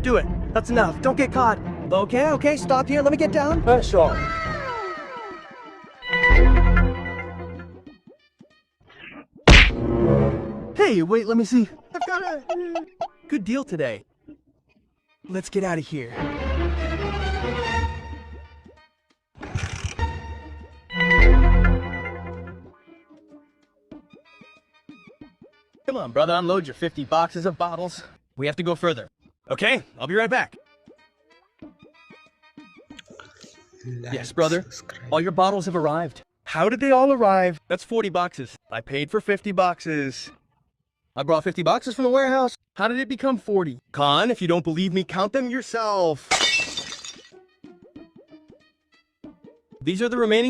Do it. That's enough. Don't get caught. Okay, stop here. Let me get down. Sure. Hey, wait, let me see. I've got a good deal today. Let's get out of here. Come on, brother, unload your 50 boxes of bottles. We have to go further. Okay, I'll be right back. Yes, brother. All your bottles have arrived. How did they all arrive? That's 40 boxes. I paid for 50 boxes. I brought 50 boxes from the warehouse. How did it become 40? Khan, if you don't believe me, count them yourself. These are the remaining